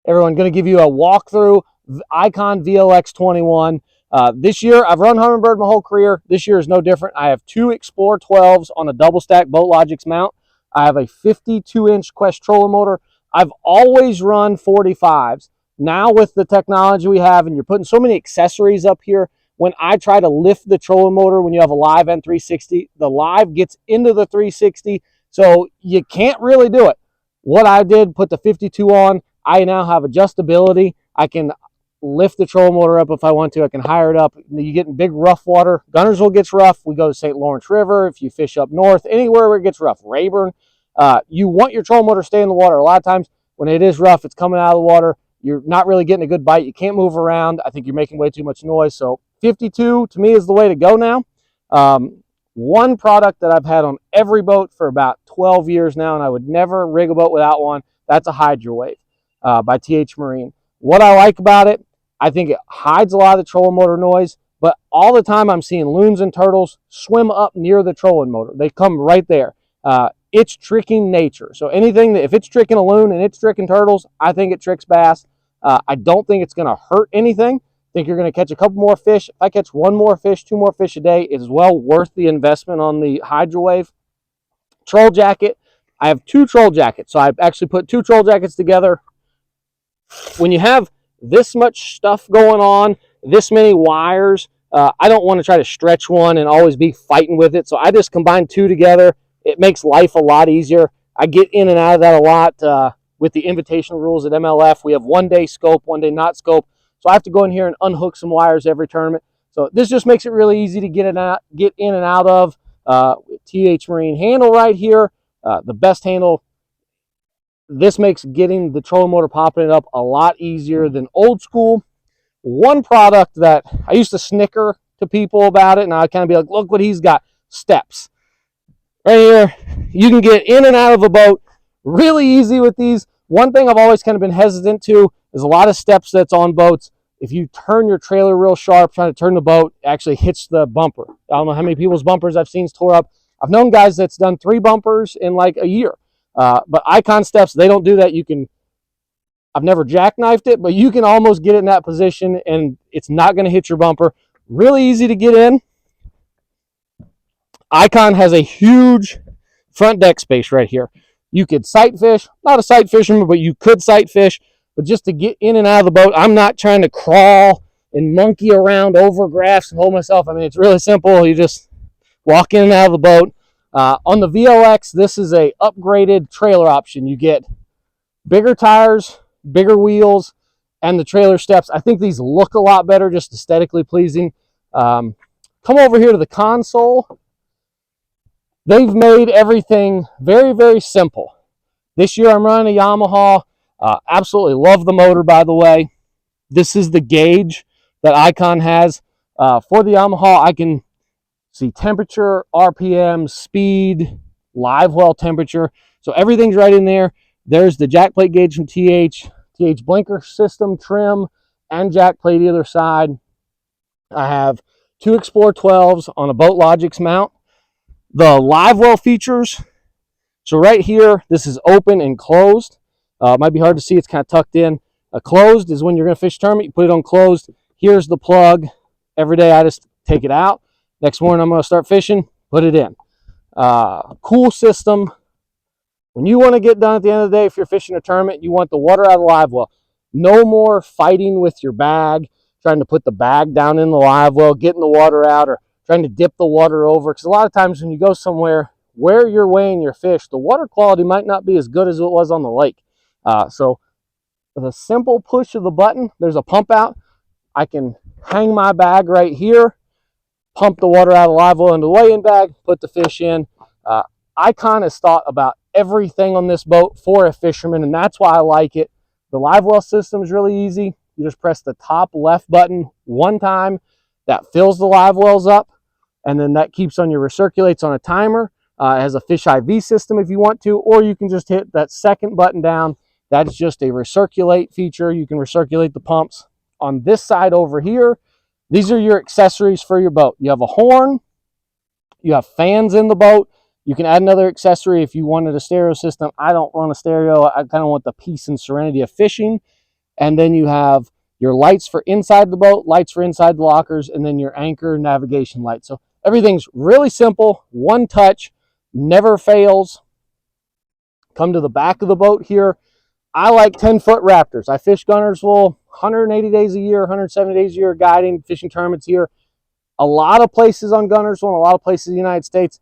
Everyone, going to give you a walkthrough IKON VLX21. This year, I've run Humminbird my whole career. This year is no different. I have two Explore 12s on a double stack BoatLogix mount. I have a 52-inch Quest trolling motor. I've always run 45s. Now with the technology we have, and you're putting so many accessories up here, when I try to lift the trolling motor, when you have a live N360, the live gets into the 360, so you can't really do it. What I did, put the 52 on. I now have adjustability. I can lift the trolling motor up if I want to. I can hire it up. You get in big rough water. Guntersville gets rough. We go to St. Lawrence River. If you fish up north, anywhere where it gets rough, Rayburn, you want your trolling motor to stay in the water. A lot of times when it is rough, it's coming out of the water. You're not really getting a good bite. You can't move around. I think you're making way too much noise. So 52 to me is the way to go now. One product that I've had on every boat for about 12 years now, and I would never rig a boat without one, that's a Hydro-Wave by TH Marine. What I like about it, I think it hides a lot of the trolling motor noise, but all the time I'm seeing loons and turtles swim up near the trolling motor. They come right there. It's tricking nature. So anything that, if it's tricking a loon and it's tricking turtles, I think it tricks bass. I don't think it's going to hurt anything. I think you're going to catch a couple more fish. If I catch one more fish, two more fish a day, it is well worth the investment on the Hydro-Wave. Troll jacket. I have two troll jackets. So I actually put two troll jackets together. When you have this much stuff going on, this many wires, I don't want to try to stretch one and always be fighting with it. So I just combine two together. It makes life a lot easier. I get in and out of that a lot with the invitational rules at MLF. We have 1 day scope, 1 day not scope. So I have to go in here and unhook some wires every tournament. So this just makes it really easy to get in and out of. TH Marine handle right here, the best handle. This makes getting the trolling motor popping it up a lot easier than old school. One product that I used to snicker to people about it, and I'd kind of be like, look what he's got, steps. Right here, you can get in and out of a boat really easy with these. One thing I've always kind of been hesitant to is a lot of steps that's on boats. If you turn your trailer real sharp, trying to turn the boat, it actually hits the bumper. I don't know how many people's bumpers I've seen tore up. I've known guys that's done 3 bumpers in like a year. But IKON steps, they don't do that. I've never jackknifed it, but you can almost get it in that position and it's not going to hit your bumper. Really easy to get in. IKON has a huge front deck space right here. You could sight fish, not a sight fisherman, but you could sight fish. But just to get in and out of the boat, I'm not trying to crawl and monkey around over graphs and hold myself. I mean, it's really simple. You just walk in and out of the boat. On the VLX, this is a upgraded trailer option. You get bigger tires, bigger wheels, and the trailer steps. I think these look a lot better, just aesthetically pleasing. Come over here to the console. They've made everything very, very simple. This year I'm running a Yamaha. Absolutely love the motor, by the way. This is the gauge that IKON has. For the Yamaha, I can see temperature, RPM, speed, live well temperature. So everything's right in there. There's the jack plate gauge from TH blinker system, trim, and jack plate either side. I have 2 Explore 12s on a BoatLogix mount. The live well features. So right here, this is open and closed. It might be hard to see, it's kind of tucked in. Closed is when you're going to fish a tournament. You put it on closed. Here's the plug. Every day I just take it out. Next morning I'm going to start fishing, put it in. Cool system. When you want to get done at the end of the day, if you're fishing a tournament, you want the water out of the live well. No more fighting with your bag, trying to put the bag down in the live well, getting the water out, or trying to dip the water over. Because a lot of times when you go somewhere where you're weighing your fish, the water quality might not be as good as it was on the lake. So with a simple push of the button, there's a pump out. I can hang my bag right here, pump the water out of the live well into the weigh-in bag, put the fish in. IKON has thought about everything on this boat for a fisherman, and that's why I like it. The live well system is really easy. You just press the top left button one time. That fills the live wells up, and then that keeps on your recirculates on a timer. It has a fish IV system if you want to, or you can just hit that second button down. That's just a recirculate feature. You can recirculate the pumps. On this side over here, these are your accessories for your boat. You have a horn, you have fans in the boat. You can add another accessory if you wanted a stereo system. I don't run a stereo. I kind of want the peace and serenity of fishing. And then you have your lights for inside the boat, lights for inside the lockers, and then your anchor navigation light. So everything's really simple, one touch, never fails. Come to the back of the boat here. I like 10-foot Raptors. I fish Guntersville 180 days a year, 170 days a year, guiding, fishing tournaments here. A lot of places on Guntersville and a lot of places in the United States,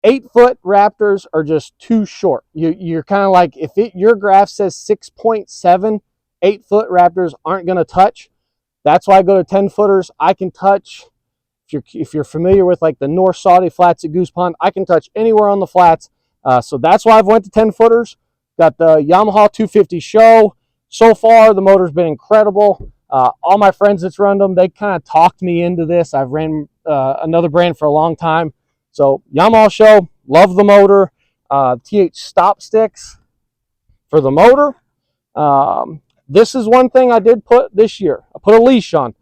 8-foot Raptors are just too short. You're kind of like, if your graph says 6.7, 8-foot Raptors aren't going to touch. That's why I go to 10-footers. I can touch, if you're familiar with like the North Saudi flats at Goose Pond, I can touch anywhere on the flats. So that's why I've went to 10-footers. Got the Yamaha 250 Show. So far, the motor's been incredible. All my friends that's run them, they kind of talked me into this. I've ran another brand for a long time. So Yamaha Show, love the motor. TH stop sticks for the motor. This is one thing I did put this year. I put a leash on.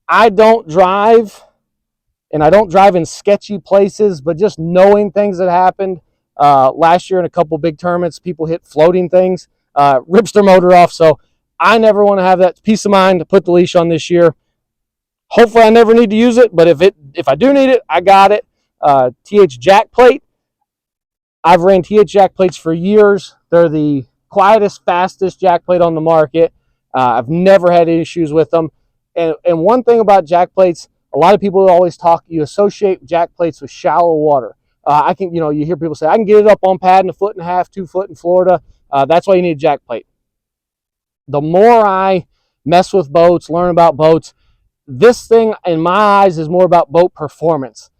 I don't drive, and I don't drive in sketchy places, but just knowing things that happened last year in a couple big tournaments, people hit floating things, rips their motor off. So I never want to have that peace of mind to put the leash on this year. Hopefully I never need to use it, but if I do need it, I got it. TH jack plate. I've ran TH jack plates for years. They're the quietest, fastest jack plate on the market. I've never had issues with them. And one thing about jack plates, a lot of people always talk, you associate jack plates with shallow water. You hear people say, I can get it up on pad in 1.5 feet, 2 foot in Florida. That's why you need a jack plate. The more I mess with boats, learn about boats, this thing, in my eyes, is more about boat performance.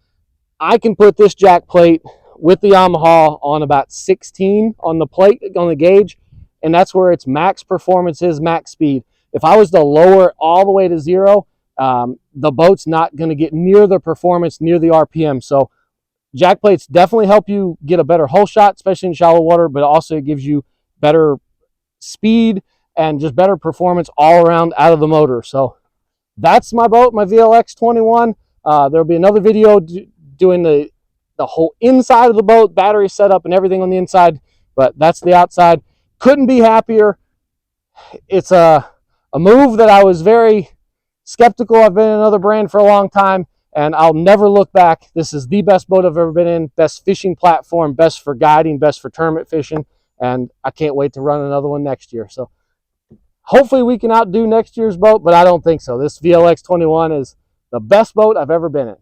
I can put this jack plate with the Yamaha on about 16 on the plate, on the gauge, and that's where its max performance is, max speed. If I was to lower it all the way to 0, the boat's not going to get near the performance, near the RPM. So jack plates definitely help you get a better hole shot, especially in shallow water, but also it gives you better speed and just better performance all around out of the motor. So that's my boat, my VLX21. There'll be another video doing the whole inside of the boat, battery setup and everything on the inside, but that's the outside. Couldn't be happier. It's a move that I was very skeptical. I've been in another brand for a long time, and I'll never look back. This is the best boat I've ever been in, best fishing platform, best for guiding, best for tournament fishing, and I can't wait to run another one next year. So hopefully we can outdo next year's boat, but I don't think so. This VLX21 is the best boat I've ever been in.